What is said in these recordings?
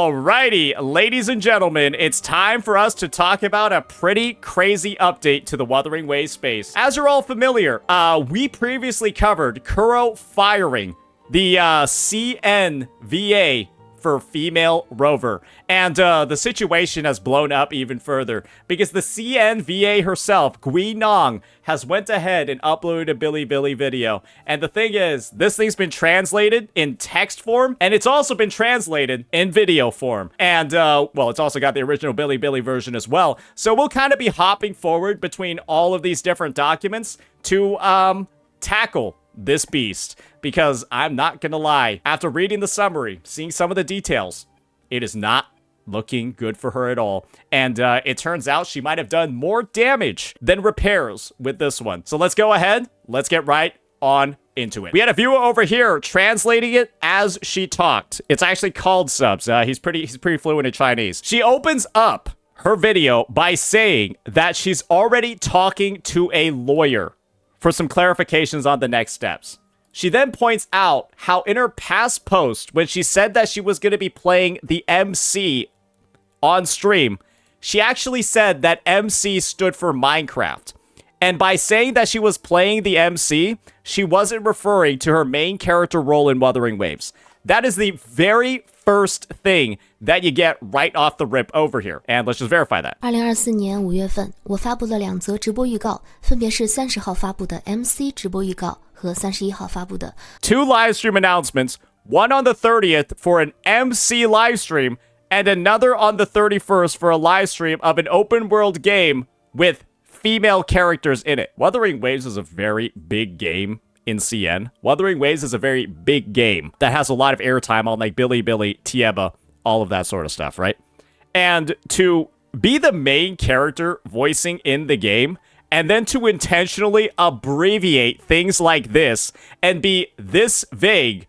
Alrighty, ladies and gentlemen, it's time for us to talk about a pretty crazy update to the Wuthering Waves space. As you're all familiar, we previously covered Kuro firing the CN VA for female Rover. And the situation has blown up even further because the CN VA herself, Gui Niang, has went ahead and uploaded a Bilibili video. And the thing is, this thing's been translated in text form, and it's also been translated in video form. And, well, it's also got the original Bilibili version as well. So we'll kind of be hopping forward between all of these different documents to, tackle this beast, because I'm not gonna lie, after reading the summary, seeing some of the details, it is not looking good for her at all. And it turns out she might have done more damage than repairs with this one. So let's go ahead, let's get right on into it. We had a viewer over here translating it as she talked. It's actually called subs. He's pretty fluent in Chinese. She opens up her video by saying that she's already talking to a lawyer for some clarifications on the next steps. She then points out how in her past post, when she said that she was going to be playing the MC on stream, she actually said that MC stood for Minecraft. And by saying that she was playing the MC, she wasn't referring to her main character role in Wuthering Waves. That is the very first thing that you get right off the rip over here. And let's just verify that. 2024年5月份，我发布了2则直播预告，分别是30号发布的 MC 直播预告和31号发布的 2 live stream announcements, one on the 30th for an MC live stream, and another on the 31st for a live stream of an open world game with female characters in it. Wuthering Waves is a very big game in CN. Wuthering Waves is a very big game that has a lot of airtime on like Bilibili, Tieba, all of that sort of stuff, right? And to be the main character voicing in the game, and then to intentionally abbreviate things like this and be this vague,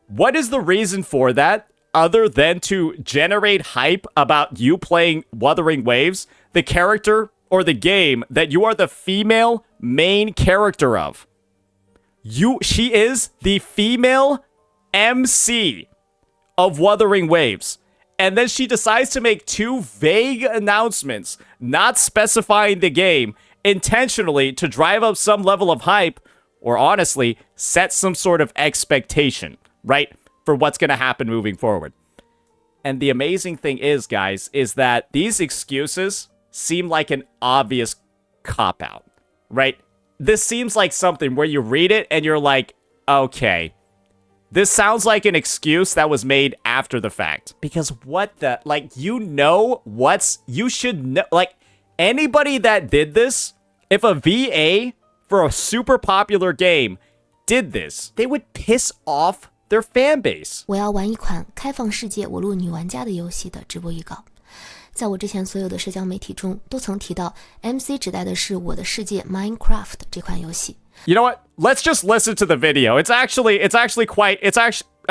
what is the reason for that other than to generate hype about you playing Wuthering Waves, the character or the game that you are the female main character of? She is the female MC of Wuthering Waves. And then she decides to make 2 vague announcements, not specifying the game, intentionally to drive up some level of hype, or honestly, set some sort of expectation, right, for what's going to happen moving forward. And the amazing thing is, guys, is that these excuses seem like an obvious cop-out, right? This seems like something where you read it and you're like, okay, this sounds like an excuse that was made after the fact. Because what the, like, you should know, like, anybody that did this, if a VA for a super popular game did this, they would piss off their fan base. 我要玩一款开放世界我录女玩家的游戏的直播预告。在我之前所有的社交媒体中都曾提到 MC 指代的是我的世界 Minecraft 这款游戏。 You know what? Let's just listen to the video. I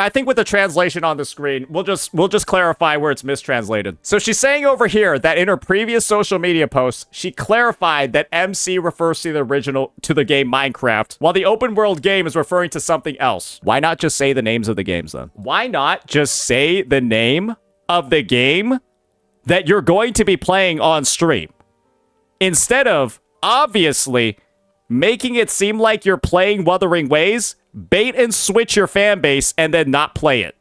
think with the translation on the screen, we'll just clarify where it's mistranslated. So she's saying over here that in her previous social media posts, she clarified that MC refers to the game Minecraft, while the open world game is referring to something else. Why not just say the names of the games then? Why not just say the name of the game that you're going to be playing on stream, instead of obviously making it seem like you're playing Wuthering Waves, bait and switch your fan base, and then not play it,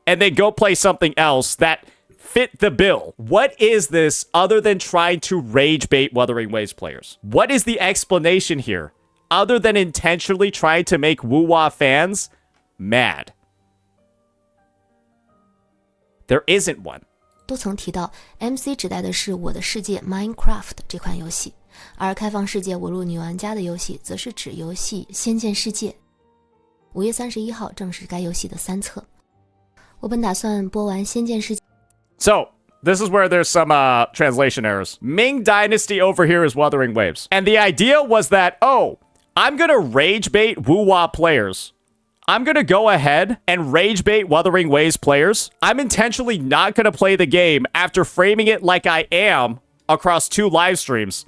and then go play something else that fit the bill. What is this other than trying to rage bait Wuthering Waves players? What is the explanation here other than intentionally trying to make Wuwa fans mad? There isn't one. 都曾提到 MC 指代的是我的世界 Minecraft 这款游戏，而开放世界我录女玩家的游戏则是指游戏仙剑世界。5月31号正是该游戏的3册。我本打算播完仙剑世界。 So, this is where there's some translation errors. Ming Dynasty over here is Wuthering Waves. And the idea was that, oh, I'm gonna rage bait Wuwa players. I'm going to go ahead and rage bait Wuthering Waves players. I'm intentionally not going to play the game after framing it like I am across 2 live streams.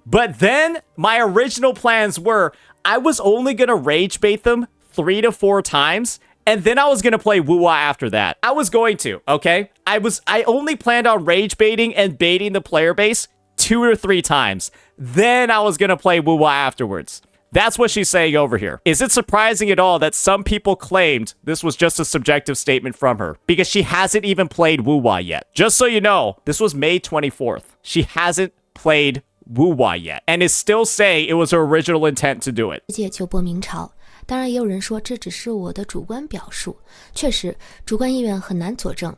But then my original plans were I was only going to rage bait them 3 to 4 times and then I was gonna play Wuwa after that. I was going to, okay? I only planned on rage baiting and baiting the player base 2 or 3 times. Then I was gonna play Wuwa afterwards. That's what she's saying over here. Is it surprising at all that some people claimed this was just a subjective statement from her? Because she hasn't even played Wuwa yet. Just so you know, this was May 24th. She hasn't played Wuwa yet and is still saying it was her original intent to do it. 世界就播明朝，当然也有人说这只是我的主观表述，确实主观意愿很难佐证。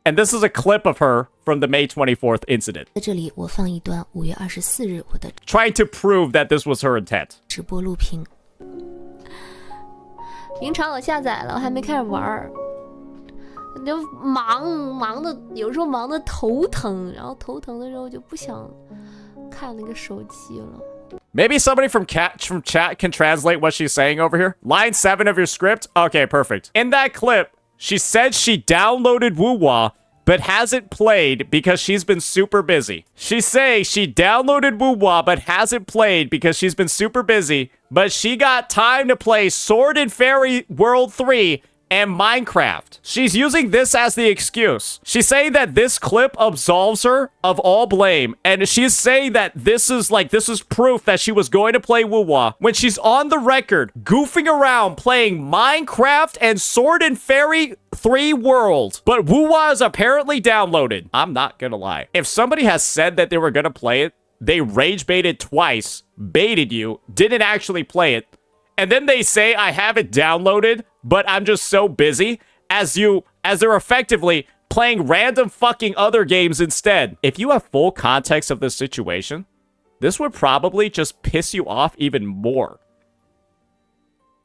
And this is a clip of her from the May 24th incident. 在这里我放一段5月24日我的 Trying to prove that this was her intent. 直播录屏。明朝我下载了，我还没开始玩，就忙的，有时候忙的头疼，然后头疼的时候就不想看那个手机了。 Maybe somebody from chat can translate what she's saying over here. Line 7 of your script? Okay, perfect. In that clip, she said she downloaded Wuwa, but hasn't played because she's been super busy. She's saying she downloaded Wuwa, but hasn't played because she's been super busy, but she got time to play Sword and Fairy World 3 and Minecraft. She's using this as the excuse. She's saying that this clip absolves her of all blame, and she's saying that this is proof that she was going to play Wuwa when she's on the record goofing around playing Minecraft and Sword and Fairy 3 World. But Wuwa is apparently downloaded. I'm not gonna lie. If somebody has said that they were gonna play it, they rage baited twice, baited you, didn't actually play it, and then they say I have it downloaded, but I'm just so busy, as they're effectively playing random fucking other games instead. If you have full context of this situation, this would probably just piss you off even more.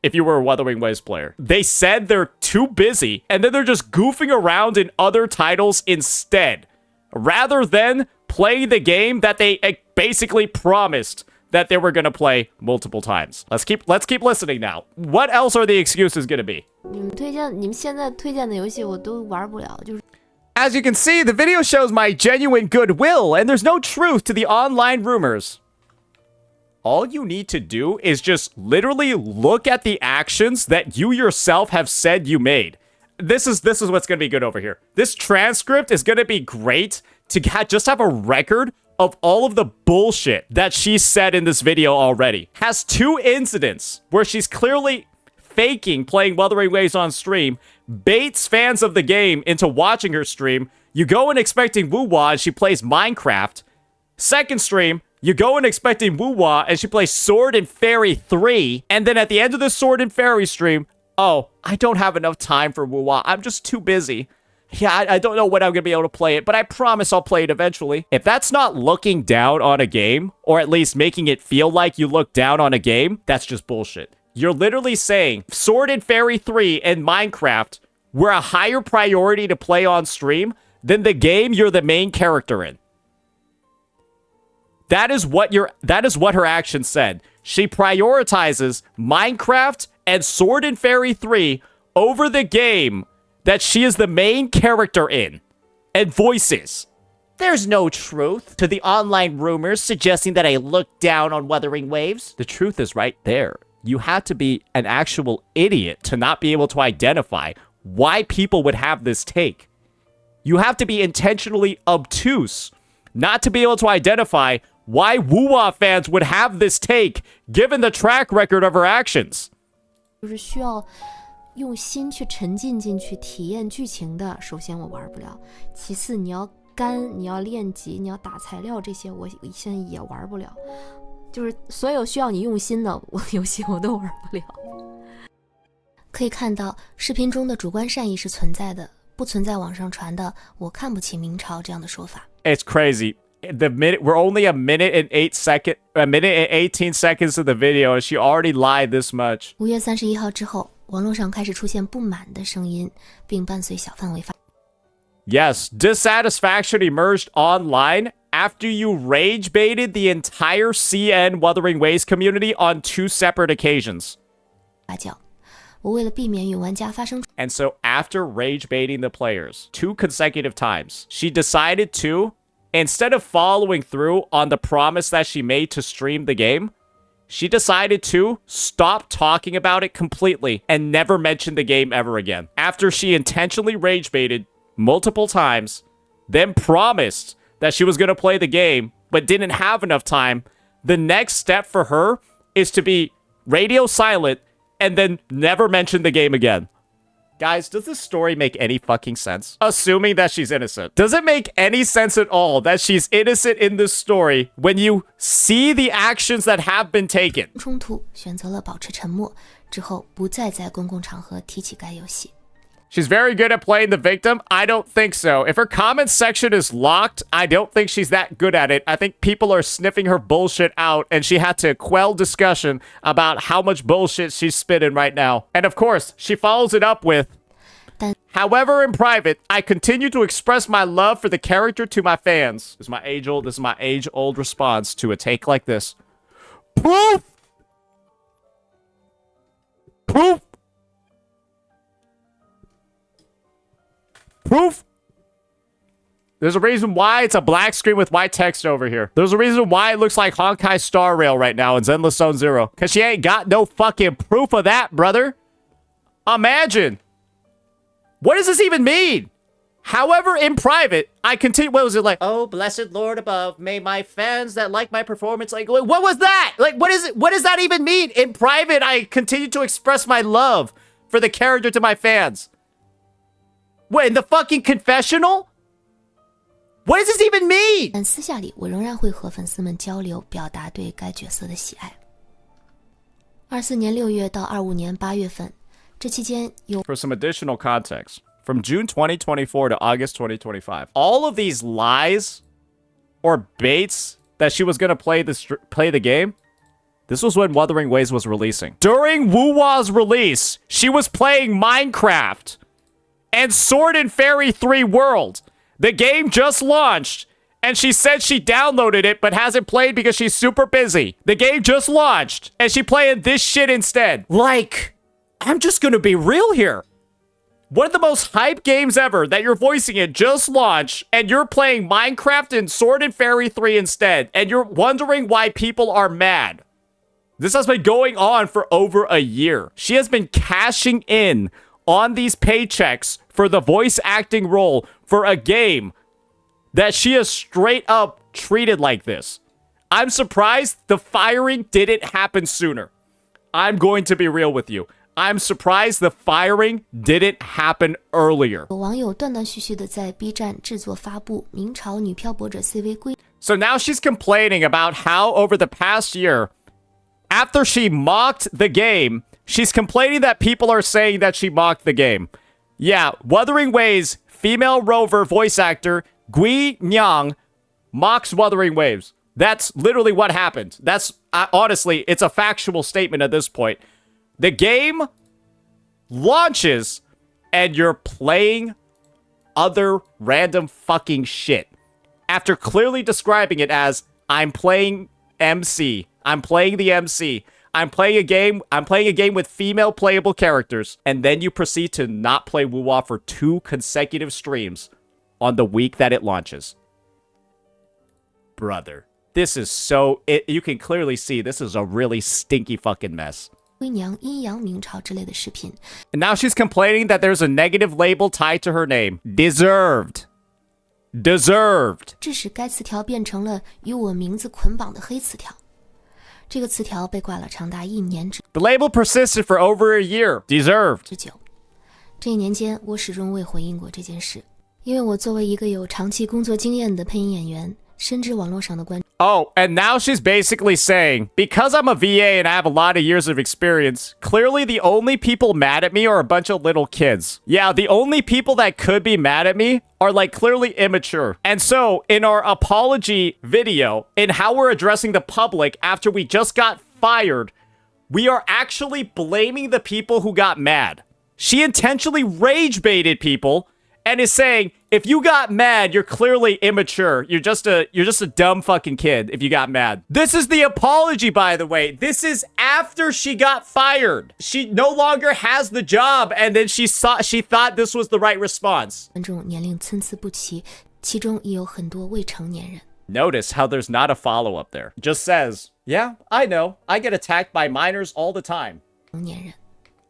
If you were a Wuthering Waves player. They said they're too busy, and then they're just goofing around in other titles instead, rather than play the game that they basically promised that they were going to play multiple times. Let's keep listening now. What else are the excuses going to be? 你们现在推荐的游戏我都玩不了，就是 As you can see, the video shows my genuine goodwill, and there's no truth to the online rumors. All you need to do is just literally look at the actions that you yourself have said you made. This is what's going to be good over here. This transcript is going to be great to just have a record of all of the bullshit that she said in this video already. Has 2 incidents where she's clearly faking playing Wuthering Waves on stream, baits fans of the game into watching her stream. You go in expecting Wuwa and she plays Minecraft. Second stream, you go in expecting Wuwa and she plays Sword and Fairy 3. And then at the end of the Sword and Fairy stream, oh, I don't have enough time for Wuwa. I'm just too busy. Yeah, I don't know when I'm going to be able to play it, but I promise I'll play it eventually. If that's not looking down on a game, or at least making it feel like you look down on a game, that's just bullshit. You're literally saying Sword and Fairy 3 and Minecraft were a higher priority to play on stream than the game you're the main character in. That is what her action said. She prioritizes Minecraft and Sword and Fairy 3 over the game that she is the main character in and voices. There's no truth to the online rumors suggesting that I look down on Wuthering Waves. The truth is right there. You have to be an actual idiot to not be able to identify why people would have this take. You have to be intentionally obtuse not to be able to identify why Wuwa fans would have this take given the track record of her actions. 就是需要用心去沉浸进去体验剧情的，首先我玩不了，其次你要干，你要练级，你要打材料，这些我现在也玩不了，就是所有需要你用心的游戏我都玩不了。可以看到视频中的主观善意是存在的，不存在网上传的我看不起明朝这样的说法。 It's crazy. We're only a minute and 18 seconds of the video and she already lied this much. 5月31号之后，网络上开始出现不满的声音，并伴随小范围发。 Yes, dissatisfaction emerged online after you rage baited the entire CN Wuthering Waves community on 2 separate occasions. 发酵，我为了避免与玩家发生。 And so after rage baiting the players 2 consecutive times, she decided to, instead of following through on the promise that she made to stream the game, she decided to stop talking about it completely and never mention the game ever again. After she intentionally rage baited multiple times, then promised that she was going to play the game, but didn't have enough time, the next step for her is to be radio silent and then never mention the game again. Guys, does this story make any fucking sense? Assuming that she's innocent. Does it make any sense at all that she's innocent in this story when you see the actions that have been taken? 冲突选择了保持沉默，之后不再在公共场合提起该游戏。 She's very good at playing the victim? I don't think so. If her comment section is locked, I don't think she's that good at it. I think people are sniffing her bullshit out, and she had to quell discussion about how much bullshit she's spitting right now. And of course, she follows it up with, however, in private, I continue to express my love for the character to my fans. This is my age-old response to a take like this. Proof! Proof! Proof. There's a reason why it's a black screen with white text over here. There's a reason why it looks like Honkai Star Rail right now in Zenless Zone Zero. Because she ain't got no fucking proof of that, brother. Imagine. What does this even mean? However, in private, I continue. What was it like? Oh, blessed Lord above, may my fans that like my performance, like, what was that? Like, what is it? What does that even mean? In private, I continue to express my love for the character to my fans. What, in the fucking confessional? What does this even mean? 但私下里，我仍然会和粉丝们交流，表达对该角色的喜爱。24年6月到25年8月份，这期间有 For some additional context, from June 2024 to August 2025, all of these lies or baits that she was going to play the game, this was when Wuthering Waves was releasing. During Wuwa's release, she was playing Minecraft and Sword and Fairy 3 World. The game just launched, and she said she downloaded it but hasn't played because she's super busy. The game just launched, and she playing this shit instead. Like, I'm just gonna be real here. One of the most hyped games ever that you're voicing it just launched, and you're playing Minecraft and Sword and Fairy 3 instead, and you're wondering why people are mad. This has been going on for over a year. She has been cashing in on these paychecks for the voice acting role for a game that she has straight up treated like this. I'm surprised the firing didn't happen sooner. I'm going to be real with you. I'm surprised the firing didn't happen earlier. 有网友断断续续的在 B 站制作发布明朝女漂泊者 CV 归。 So now she's complaining about how over the past year, after she mocked the game, she's complaining that people are saying that she mocked the game. Yeah, Wuthering Waves female Rover voice actor Gui Niang mocks Wuthering Waves. That's literally what happened. That's honestly, it's a factual statement at this point. The game launches and you're playing other random fucking shit. After clearly describing it as, I'm playing MC. I'm playing the MC. I'm playing a game with female playable characters. And then you proceed to not play Wuwa for 2 consecutive streams on the week that it launches. Brother, this is so... you can clearly see this is a really stinky fucking mess. 归娘、阴阳、明朝之类的视频。 And now she's complaining that there's a negative label tied to her name. Deserved. Deserved. 致使该词条变成了与我名字捆绑的黑词条。这个词条被挂了长达1年之 The label persisted for over a year. Deserved. 久。这1年间，我始终未回应过这件事，因为我作为一个有长期工作经验的配音演员，深知网络上的观。 Oh, and now she's basically saying, because I'm a VA and I have a lot of years of experience, clearly the only people mad at me are a bunch of little kids. Yeah, the only people that could be mad at me are like clearly immature. And so in our apology video, in how we're addressing the public after we just got fired, we are actually blaming the people who got mad. She intentionally rage baited people and is saying, if you got mad, you're clearly immature. You're just a dumb fucking kid if you got mad. This is the apology, by the way. This is after she got fired. She no longer has the job, and then she thought this was the right response. 观众年龄参差不齐，其中也有很多未成年人。Notice how there's not a follow-up there. Just says, yeah, I know. I get attacked by minors all the time. 成年人。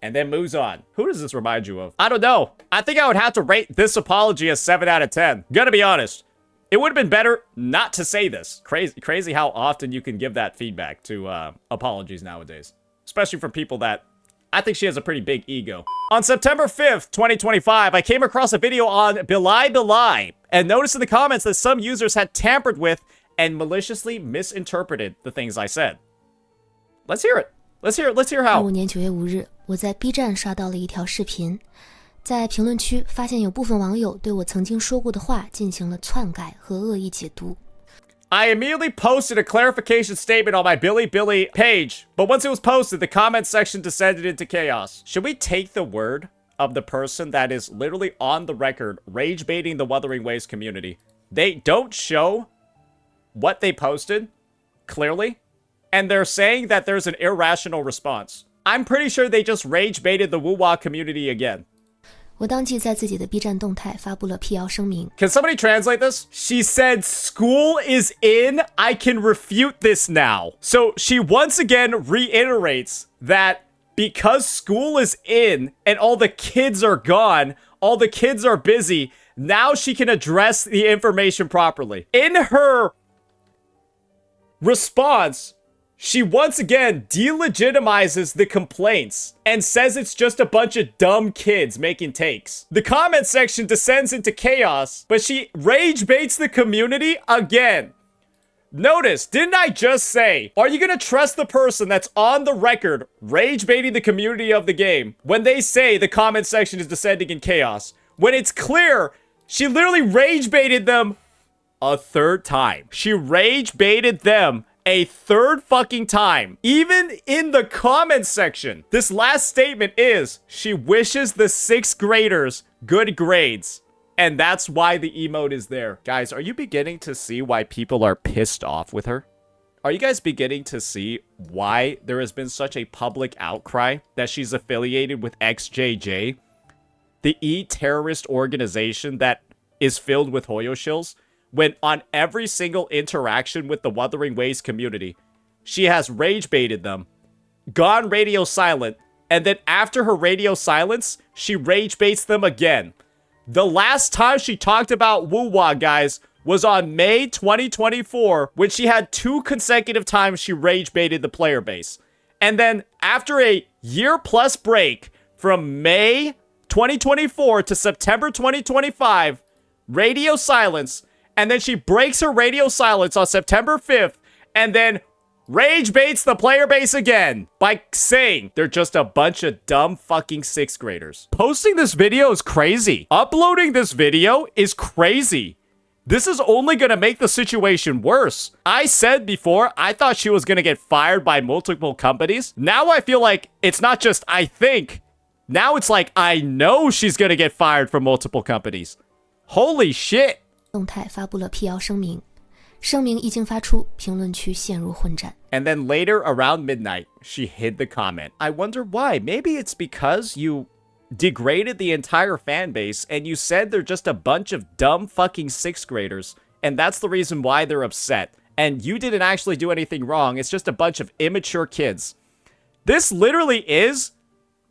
And then moves on. Who does this remind you of? I don't know. I think I would have to rate this apology a 7 out of 10. Gonna be honest. It would have been better not to say this. Crazy how often you can give that feedback to apologies nowadays. Especially from people that... I think she has a pretty big ego. On September 5th, 2025, I came across a video on Bilai Bilai and noticed in the comments that some users had tampered with and maliciously misinterpreted the things I said. Let's hear it. Let's hear how. 2025年9月5日，我在 B 站刷到了一条视频，在评论区发现有部分网友对我曾经说过的话进行了篡改和恶意解读。 I immediately posted a clarification statement on my Bilibili page, but once it was posted, the comment section descended into chaos. Should we take the word of the person that is literally on the record rage baiting the Wuthering Waves community? They don't show what they posted clearly, and they're saying that there's an irrational response. I'm pretty sure they just rage baited the Wuwa community again. 我当即在自己的 B 站动态发布了辟谣声明。 Can somebody translate this? She said, school is in. I can refute this now. So she once again reiterates that because school is in and all the kids are gone, all the kids are busy, now she can address the information properly. In her response, she once again delegitimizes the complaints and says it's just a bunch of dumb kids making takes. The comment section descends into chaos, but she rage baits the community again. Notice, didn't I just say, are you gonna trust the person that's on the record rage baiting the community of the game when they say the comment section is descending in chaos? When it's clear, she literally rage baited them a third time. She rage baited them a third fucking time, even in the comments section. This last statement is, she wishes the 6th graders good grades. And that's why the emote is there. Guys, are you beginning to see why people are pissed off with her? Are you guys beginning to see why there has been such a public outcry that she's affiliated with XJJ, the e-terrorist organization that is filled with Hoyoshills? When on every single interaction with the Wuthering Waves community, she has rage baited them, gone radio silent, and then after her radio silence, she rage baits them again. The last time she talked about Wuwa, guys, was on May 2024, when she had 2 consecutive times she rage baited the player base. And then after a year-plus break from May 2024 to September 2025, radio silence. And then she breaks her radio silence on September 5th and then rage baits the player base again by saying they're just a bunch of dumb fucking 6th graders. Posting this video is crazy. Uploading this video is crazy. This is only going to make the situation worse. I said before, I thought she was going to get fired by multiple companies. Now I feel like it's not just I think. Now it's like I know she's going to get fired from multiple companies. Holy shit. 动态发布了辟谣声明，声明一经发出，评论区陷入混战。 And then later, around midnight, she hid the comment. I wonder why. Maybe it's because you degraded the entire fan base and you said they're just a bunch of dumb fucking 6th graders. And that's the reason why they're upset. And you didn't actually do anything wrong. It's just a bunch of immature kids. This literally is...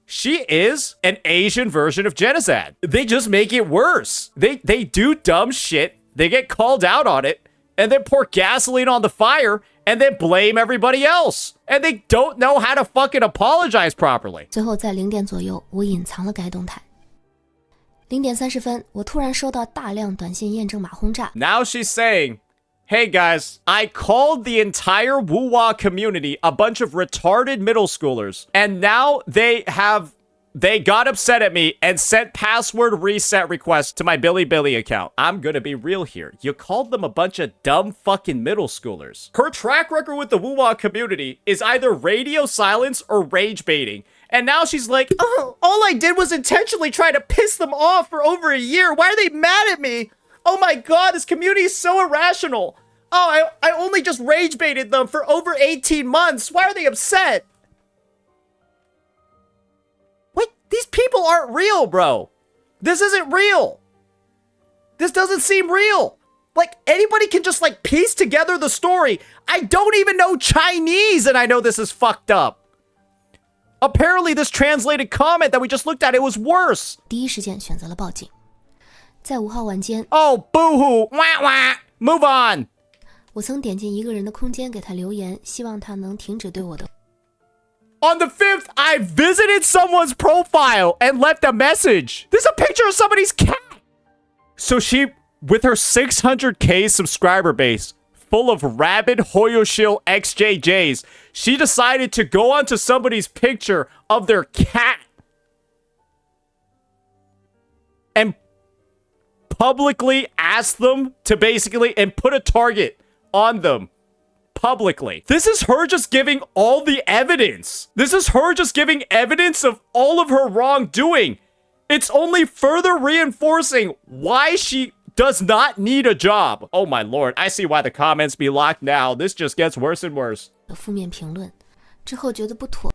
She is an Asian version of Genocide. They just make it worse. They do dumb shit. They get called out on it. And then pour gasoline on the fire. And then blame everybody else. And they don't know how to fucking apologize properly. 最后在0点左右，我隐藏了该动态。0点30分，我突然收到大量短信验证码轰炸。 Now she's saying, hey guys, I called the entire Wuwa community a bunch of retarded middle schoolers. And now they got upset at me and sent password reset requests to my Bilibili account. I'm gonna be real here. You called them a bunch of dumb fucking middle schoolers. Her track record with the Wuwa community is either radio silence or rage baiting. And now she's like, oh, all I did was intentionally try to piss them off for over a year. Why are they mad at me? Oh my god, this community is so irrational. Oh, I only just rage baited them for over 18 months. Why are they upset? Wait, these people aren't real, bro. This isn't real. This doesn't seem real. Like, anybody can just, like, piece together the story. I don't even know Chinese, and I know this is fucked up. Apparently, this translated comment that we just looked at, it was worse. 第一时间选择了报警。在5号晚间 Oh, boo-hoo. Wah, wah. Move on. 我曾点进一个人的空间给他留言，希望他能停止对我的。On the 5th, I visited someone's profile and left a message. There's a picture of somebody's cat. So she, with her 600K subscriber base, full of rabid Hoyoshil XJJs, she decided to go onto somebody's picture of their cat and publicly ask them to basically, and put a target on them publicly. This is her just giving all the evidence. This is her just giving evidence of all of her wrongdoing. It's only further reinforcing why she does not need a job. Oh my lord, I see why the comments be locked now. This just gets worse and worse. 负面评论之后觉得不妥。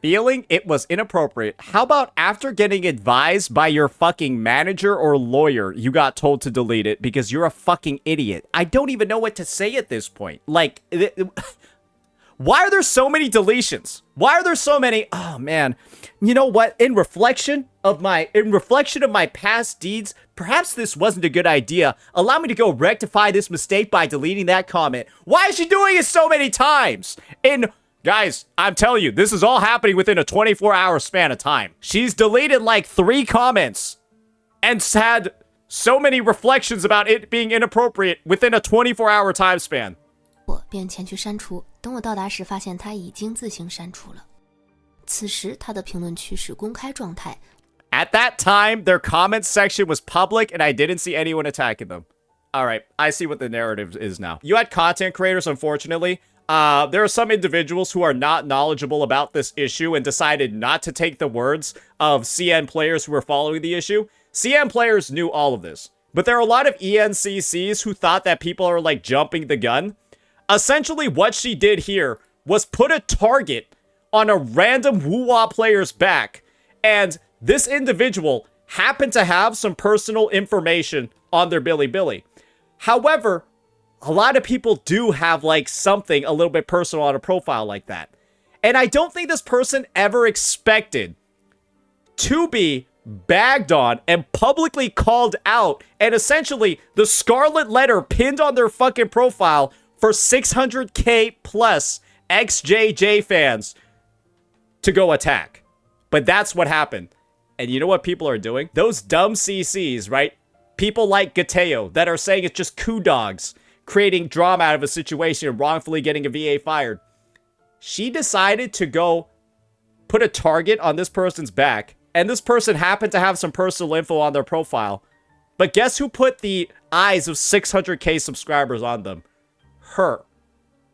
Feeling it was inappropriate. How about after getting advised by your fucking manager or lawyer, you got told to delete it because you're a fucking idiot? I don't even know what to say at this point. Like, why are there so many deletions? Why are there so many? Oh man, you know what? In reflection of my past deeds, perhaps this wasn't a good idea. Allow me to go rectify this mistake by deleting that comment. Why is she doing it so many times? Guys, I'm telling you, this is all happening within a 24-hour span of time. She's deleted like 3 comments and had so many reflections about it being inappropriate within a 24-hour time span. 我便前去删除，等我到达时，发现他已经自行删除了。此时，他的评论区是公开状态。At that time, their comments section was public, and I didn't see anyone attacking them. All right, I see what the narrative is now. You had content creators, unfortunately. There are some individuals who are not knowledgeable about this issue and decided not to take the words of CN players who were following the issue. CN players knew all of this, but there are a lot of ENCCs who thought that people are like jumping the gun. Essentially, what she did here was put a target on a random Wuwa player's back, and this individual happened to have some personal information on their Bilibili. However, a lot of people do have like something a little bit personal on a profile like that. And I don't think this person ever expected to be bagged on and publicly called out and essentially the scarlet letter pinned on their fucking profile for 600K plus XJJ fans to go attack. But that's what happened. And you know what people are doing? Those dumb CCs, right? People like Gateo that are saying it's just coup dogs creating drama out of a situation and wrongfully getting a VA fired. She decided to go put a target on this person's back, and this person happened to have some personal info on their profile. But guess who put the eyes of 600K subscribers on them? Her.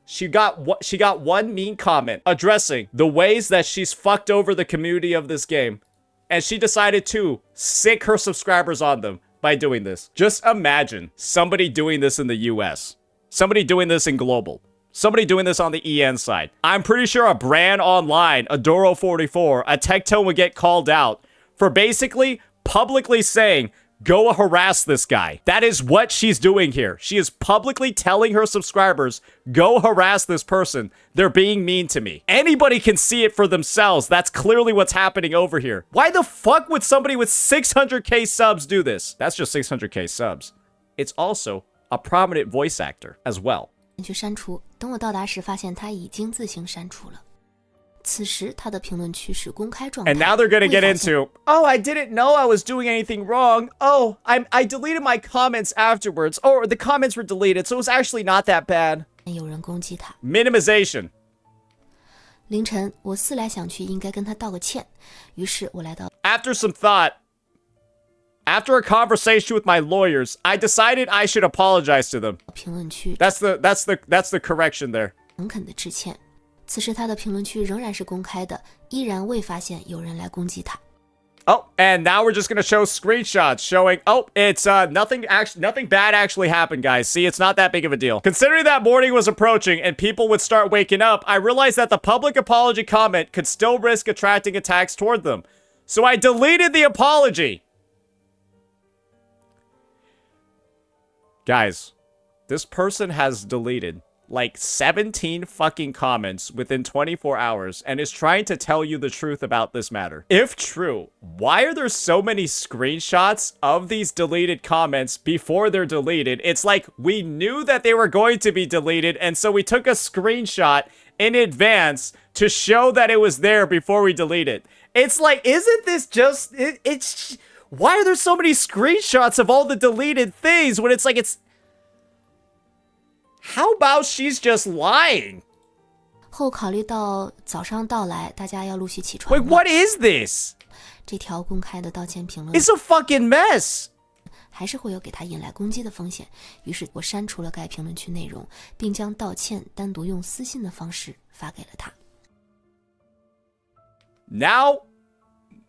She got one mean comment addressing the ways that she's fucked over the community of this game, and she decided to sick her subscribers on them by doing this. Just imagine somebody doing this in the US. Somebody doing this in global. Somebody doing this on the EN side. I'm pretty sure a brand online, Adoro44, a Tectone would get called out for basically publicly saying, go harass this guy. That is what she's doing here. She is publicly telling her subscribers, go harass this person. They're being mean to me. Anybody can see it for themselves. That's clearly what's happening over here. Why the fuck would somebody with 600K subs do this? That's just 600K subs. It's also a prominent voice actor as well. 去删除，等我到达时，发现他已经自行删除了。此时他的评论区是公开状态。 And now they're gonna get into, oh, I didn't know I was doing anything wrong. Oh, I deleted my comments afterwards. Or the comments were deleted, so it was actually not that bad. 有人攻击他。 Minimization. 凌晨，我思来想去，应该跟他道个歉。于是我来到。 After some thought, after a conversation with my lawyers, I decided I should apologize to them. 评论区。 That's the correction there. 诚恳的致歉。 此时他的评论区仍然是公开的，依然未发现有人来攻击他。 Oh, and now we're just going to show screenshots showing, oh, it's nothing bad actually happened, guys. See, it's not that big of a deal. Considering that morning was approaching and people would start waking up, I realized that the public apology comment could still risk attracting attacks toward them. So I deleted the apology. Guys, this person has deleted like 17 fucking comments within 24 hours and is trying to tell you the truth about this matter. If true, why are there so many screenshots of these deleted comments before they're deleted? It's like we knew that they were going to be deleted, and so we took a screenshot in advance to show that it was there before we delete it. It's like, isn't this just... It's... Why are there so many screenshots of all the deleted things when it's like it's... How about she's just lying? 后考虑到早上到来，大家要陆续起床。 Wait, what is this? 这条公开的道歉评论 It's a fucking mess. 还是会有给他引来攻击的风险，于是我删除了该评论区内容，并将道歉单独用私信的方式发给了他。 Now,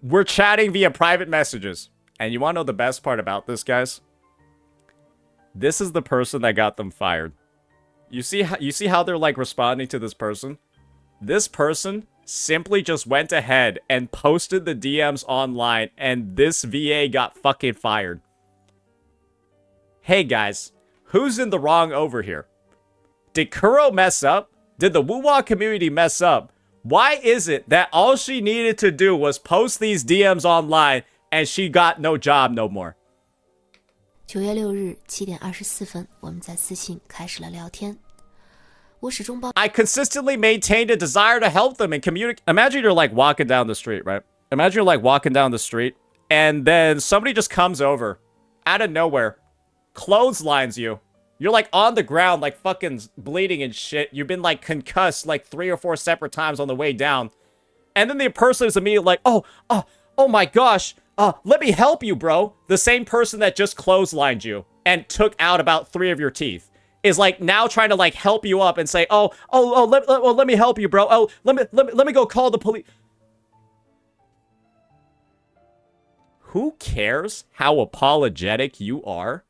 we're chatting via private messages. And you want to know the best part about this, guys? This is the person that got them fired. You see how they're like responding to this person? This person simply just went ahead and posted the DMs online, and this VA got fucking fired. Hey guys, who's in the wrong over here? Did Kuro mess up? Did the Wuwa community mess up? Why is it that all she needed to do was post these DMs online and she got no job no more? 9月6日7点24分，我们在私信开始了聊天。我始终抱 I consistently maintained a desire to help them and communicate. Imagine you're like walking down the street, right? Imagine you're like walking down the street and then somebody just comes over out of nowhere, clotheslines you. You're like on the ground, like fucking bleeding and shit. You've been like concussed like 3 or 4 separate times on the way down. And then the person is immediately like, oh my gosh. Let me help you, bro. The same person that just clotheslined you and took out about 3 of your teeth is like now trying to like help you up and say, let me help you, bro. Oh, let me go call the police. Who cares how apologetic you are?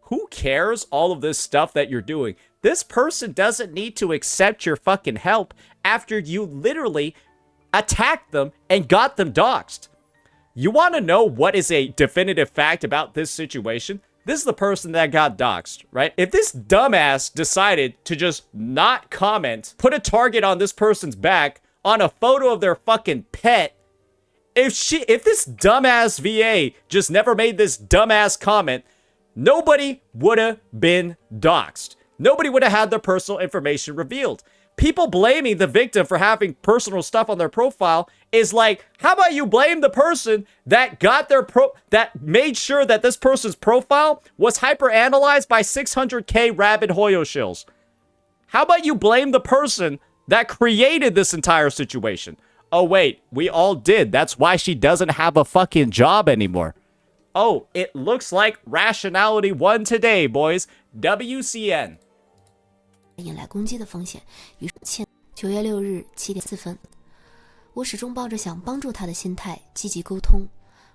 Who cares all of this stuff that you're doing? This person doesn't need to accept your fucking help after you literally attacked them and got them doxxed. You want to know what is a definitive fact about this situation? This is the person that got doxxed, right? If this dumbass decided to just not comment, put a target on this person's back on a photo of their fucking pet, if this dumbass VA just never made this dumbass comment, nobody would have been doxxed. Nobody would have had their personal information revealed. People blaming the victim for having personal stuff on their profile is like, how about you blame the person that got their that made sure that this person's profile was hyper-analyzed by 600k rabid Hoyo shills? How about you blame the person that created this entire situation? Oh wait, we all did. That's why she doesn't have a fucking job anymore. Oh, it looks like rationality won today, boys. WCN. 引来攻击的风险，于是9月6日7点4分，我始终抱着想帮助他的心态，积极沟通。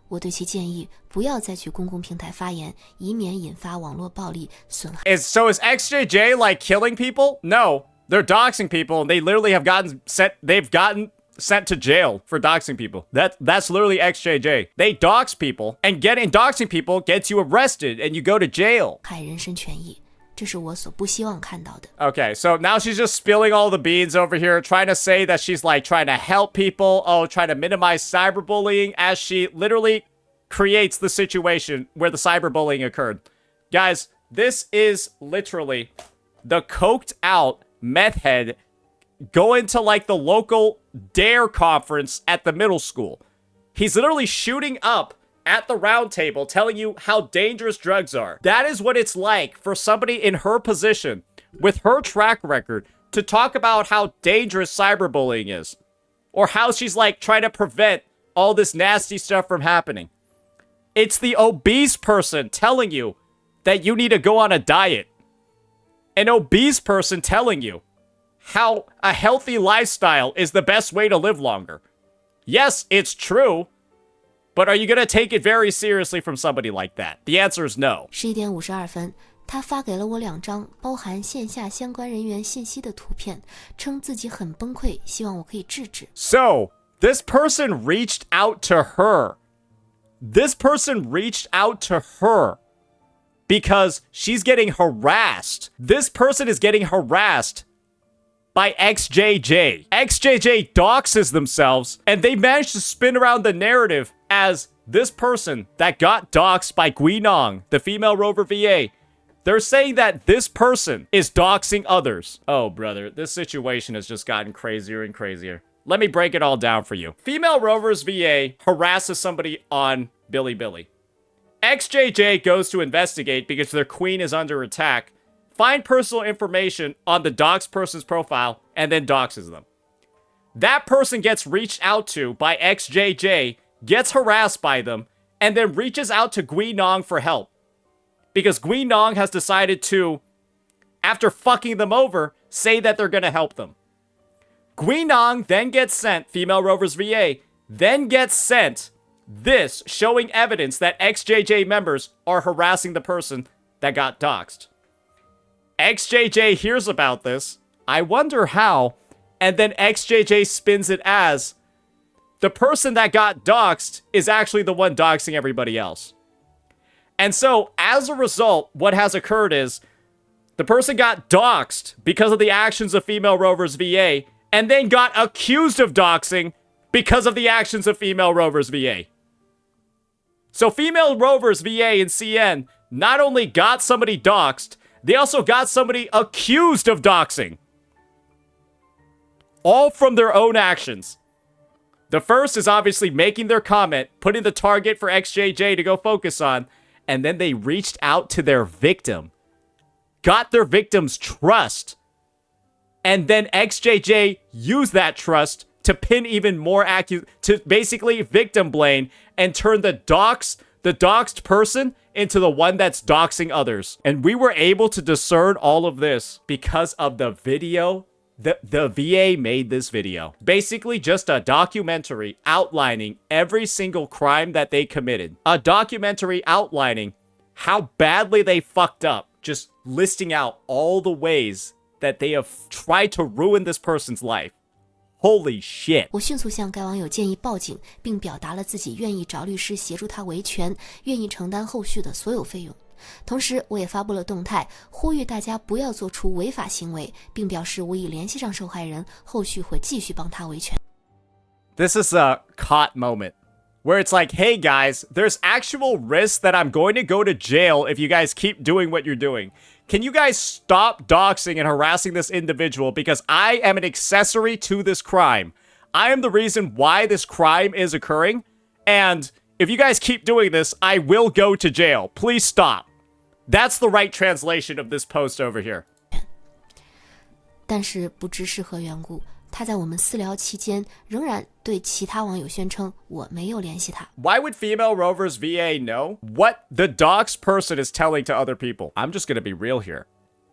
我对其建议不要再去公共平台发言，以免引发网络暴力损害。So is XJJ like killing people? No, they're doxing people, and they literally have gotten sent to jail for doxing people. That's literally XJJ. They dox people, and doxing people gets you arrested, and you go to jail. 害人身权益。这是我所不希望看到的。 Okay, so now she's just spilling all the beans over here, trying to say that she's like trying to help people, trying to minimize cyberbullying as she literally creates the situation where the cyberbullying occurred. Guys, this is literally the coked out meth head going to like the local DARE conference at the middle school. He's literally shooting up at the round table telling you how dangerous drugs are. That is what it's like for somebody in her position with her track record to talk about how dangerous cyberbullying is, or how she's like trying to prevent all this nasty stuff from happening. It's the obese person telling you that you need to go on a diet. An obese person telling you how a healthy lifestyle is the best way to live longer. Yes, it's true. But are you going to take it very seriously from somebody like that? The answer is no. 11点52分，他发给了我2张包含线下相关人员信息的图片，称自己很崩溃，希望我可以制止。 So, this person reached out to her. This person reached out to her because she's getting harassed. This person is getting harassed by XJJ. XJJ doxes themselves, and they managed to spin around the narrative as this person that got doxed by Gui Niang, the female Rover VA. They're saying that this person is doxing others. Oh, brother, this situation has just gotten crazier and crazier. Let me break it all down for you. Female Rover's VA harasses somebody on Bilibili. XJJ goes to investigate because their queen is under attack, find personal information on the doxed person's profile, and then doxes them. That person gets reached out to by XJJ, gets harassed by them, and then reaches out to Gui Niang for help. Because Gui Niang has decided to, after fucking them over, say that they're gonna help them. Gui Niang then gets sent, female Rover's VA, then gets sent this showing evidence that XJJ members are harassing the person that got doxed. XJJ hears about this, I wonder how, and then XJJ spins it as the person that got doxed is actually the one doxing everybody else. And so, as a result, what has occurred is the person got doxed because of the actions of female Rover's VA, and then got accused of doxing because of the actions of female Rover's VA. So female Rover's VA and CN not only got somebody doxed, they also got somebody accused of doxing. All from their own actions. The first is obviously making their comment, putting the target for XJJ to go focus on, and then they reached out to their victim. Got their victim's trust. And then XJJ used that trust to pin even more to basically victim blame and turn the doxed person into the one that's doxing others. And we were able to discern all of this because of the video. The VA made this video. Basically just a documentary outlining every single crime that they committed. A documentary outlining how badly they fucked up. Just listing out all the ways that they have tried to ruin this person's life. Holy shit. 我迅速向该网友建议报警，并表达了自己愿意找律师协助他维权，愿意承担后续的所有费用。同时，我也发布了动态，呼吁大家不要做出违法行为，并表示我已联系上受害人，后续会继续帮他维权。This is a caught moment where it's like, hey guys, there's actual risk that I'm going to go to jail if you guys keep doing what you're doing. Can you guys stop doxing and harassing this individual because I am an accessory to this crime. I am the reason why this crime is occurring. And if you guys keep doing this, I will go to jail. Please stop. That's the right translation of this post over here. 但是不知是何缘故，他在我们私聊期间仍然对其他网友宣称我没有联系他。Why would female Rover's VA know what the doxed person is telling to other people? I'm just gonna be real here.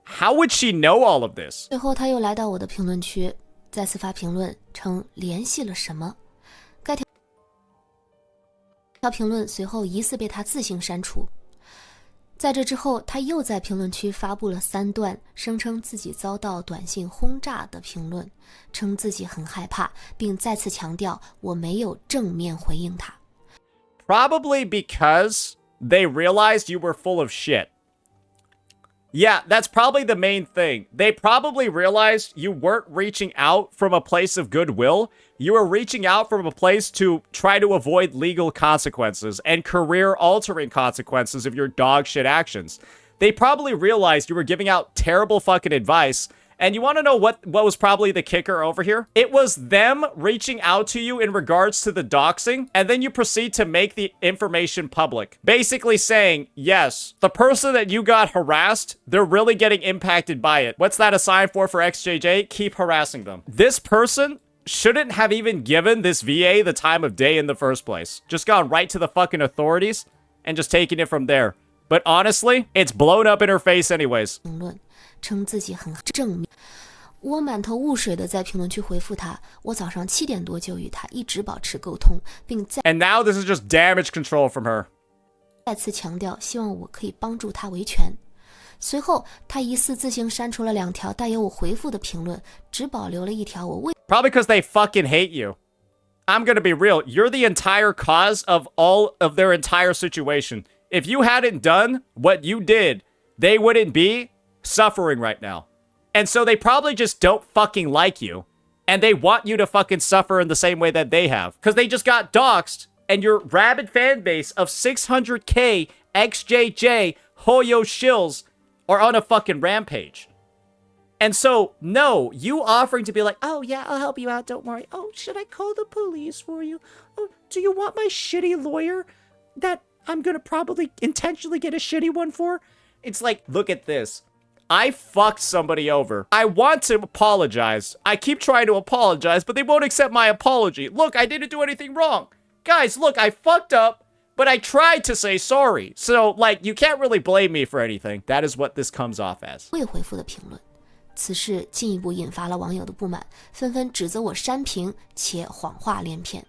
How would she know all of this? 最后他又来到我的评论区，再次发评论称联系了什么。该条评论随后疑似被他自行删除。在这之后，他又在评论区发布了3段声称自己遭到短信轰炸的评论，称自己很害怕，并再次强调我没有正面回应他。Probably because they realized you were full of shit. Yeah, that's probably the main thing. They probably realized you weren't reaching out from a place of goodwill. You were reaching out from a place to try to avoid legal consequences and career-altering consequences of your dog shit actions. They probably realized you were giving out terrible fucking advice. And you want to know what was probably the kicker over here? It was them reaching out to you in regards to the doxing, and then you proceed to make the information public. Basically saying, yes, the person that you got harassed, they're really getting impacted by it. What's that a sign for XJJ? Keep harassing them. This person shouldn't have even given this VA the time of day in the first place. Just gone right to the fucking authorities and just taking it from there. But honestly, it's blown up in her face anyways. 称自己很正面，我满头雾水的在评论区回复他，我早上7点多就与他一直保持沟通，并 And now this is just damage control from her. 再次强调希望我可以帮助他维权。随后他疑似自行删除了2条带有我回复的评论，只保留了1条我未 Probably because they fucking hate you. I'm gonna be real. You're the entire cause of all of their entire situation. If you hadn't done what you did, they wouldn't be suffering right now. And so they probably just don't fucking like you. And they want you to fucking suffer in the same way that they have. Because they just got doxxed. And your rabid fan base of 600k XJJ Hoyo shills are on a fucking rampage. And so, no, you offering to be like, oh yeah, I'll help you out, don't worry. Oh, should I call the police for you? Oh, do you want my shitty lawyer that I'm gonna probably intentionally get a shitty one for? It's like, look at this. I fucked somebody over. I want to apologize. I keep trying to apologize, but they won't accept my apology. Look, I didn't do anything wrong. Guys, look, I fucked up, but I tried to say sorry. So, like, you can't really blame me for anything. That is what this comes off as. 未回复的评论，此事进一步引发了网友的不满，纷纷指责我煽评且谎话连篇。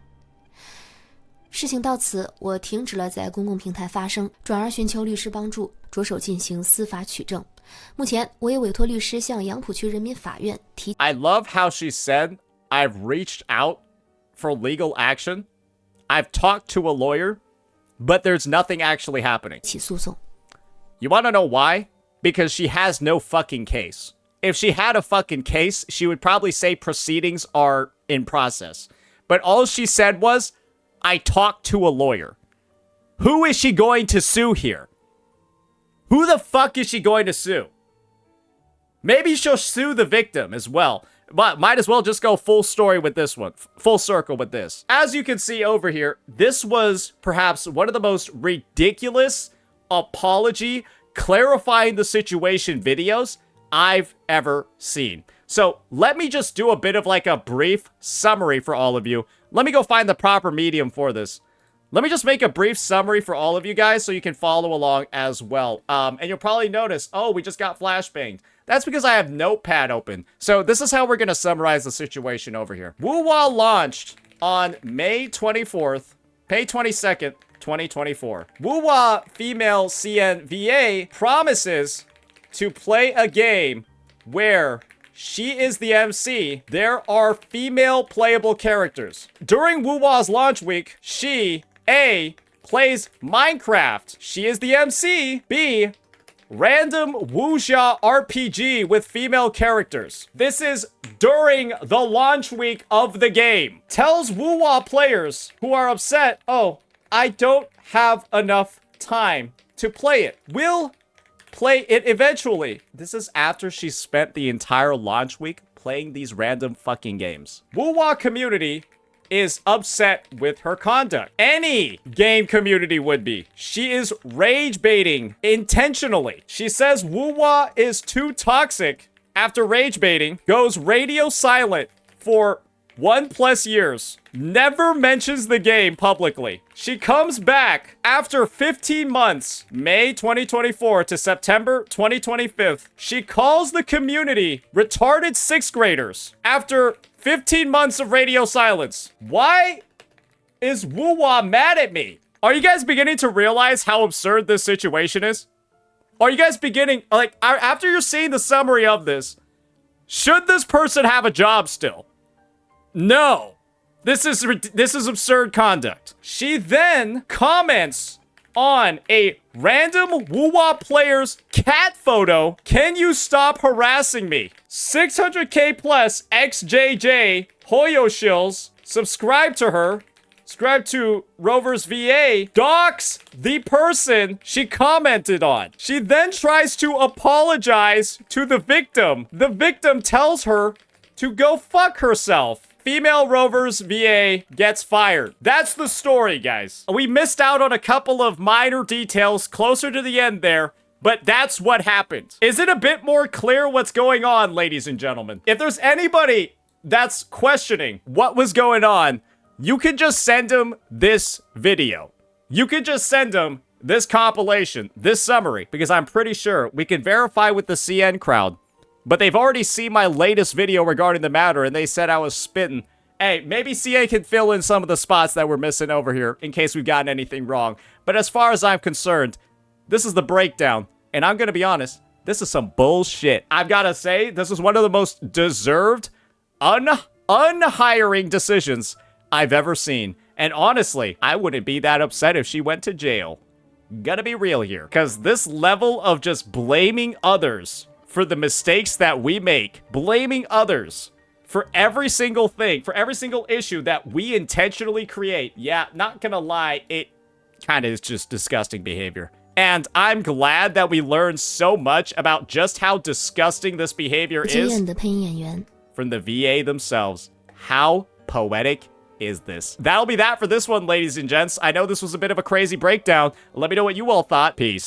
事情到此，我停止了在公共平台发声，转而寻求律师帮助，着手进行司法取证。目前，我也委托律师向杨浦区人民法院提。I love how she said, I've reached out for legal action. I've talked to a lawyer, but there's nothing actually happening. 起诉讼。You want to know why? Because she has no fucking case. If she had a fucking case, she would probably say proceedings are in process. But all she said was, I talked to a lawyer. Who is she going to sue here? Who the fuck is she going to sue? Maybe she'll sue the victim as well. But might as well just go full story with this one. Full circle with this. As you can see over here, this was perhaps one of the most ridiculous apology clarifying the situation videos I've ever seen. So let me just do a bit of like a brief summary for all of you. Let me go find the proper medium for this. Let me just make a brief summary for all of you guys so you can follow along as well. And you'll probably notice, oh, we just got flashbanged. That's because I have Notepad open. So this is how we're going to summarize the situation over here. Wuwa launched on May 24th, May 22nd, 2024. Wuwa female CN VA promises to play a game where she is the MC. There are female playable characters. During Wuwa's launch week, she, A, plays Minecraft. She is the MC. B, random wuxia RPG with female characters. This is during the launch week of the game. Tells Wuwa players who are upset, oh, I don't have enough time to play it. Will play it eventually. This is after she spent the entire launch week playing these random fucking games. Wuwa community is upset with her conduct. Any game community would be. She is rage baiting intentionally. She says Wuwa is too toxic after rage baiting, goes radio silent for 1+ years, never mentions the game publicly. She comes back after 15 months, May 2024 to September 2025. She calls the community retarded 6th graders after 15 months of radio silence. Why is Wuwa mad at me? Are you guys beginning to realize how absurd this situation is? Are you guys beginning, like, after you're seeing the summary of this, should this person have a job still? No. This is absurd conduct. She then comments on a random Wuwa player's cat photo. Can you stop harassing me? 600k plus XJJ Hoyo shills. Subscribe to her. Subscribe to Rover's VA. Dox the person she commented on. She then tries to apologize to the victim. The victim tells her to go fuck herself. Female Rover's VA gets fired. That's the story, guys. We missed out on a couple of minor details closer to the end there, but that's what happened. Is it a bit more clear what's going on, ladies and gentlemen? If there's anybody that's questioning what was going on, you can just send them this video. You can just send them this compilation, this summary, because I'm pretty sure we can verify with the CN crowd. But they've already seen my latest video regarding the matter, and they said I was spitting. Hey, maybe CA can fill in some of the spots that we're missing over here, in case we've gotten anything wrong. But as far as I'm concerned, this is the breakdown. And I'm gonna be honest, this is some bullshit. I've gotta say, this is one of the most deserved, unhiring decisions I've ever seen. And honestly, I wouldn't be that upset if she went to jail. gonna be real here. Because this level of just blaming others for the mistakes that we make, blaming others for every single thing, for every single issue that we intentionally create, yeah, not gonna lie, it kind of is just disgusting behavior. And I'm glad that we learned so much about just how disgusting this behavior 经 is 验的配音演员。 from the VA themselves. How poetic is this? That'll be that for this one, ladies and gents. I know this was a bit of a crazy breakdown. Let me know what you all thought. Peace.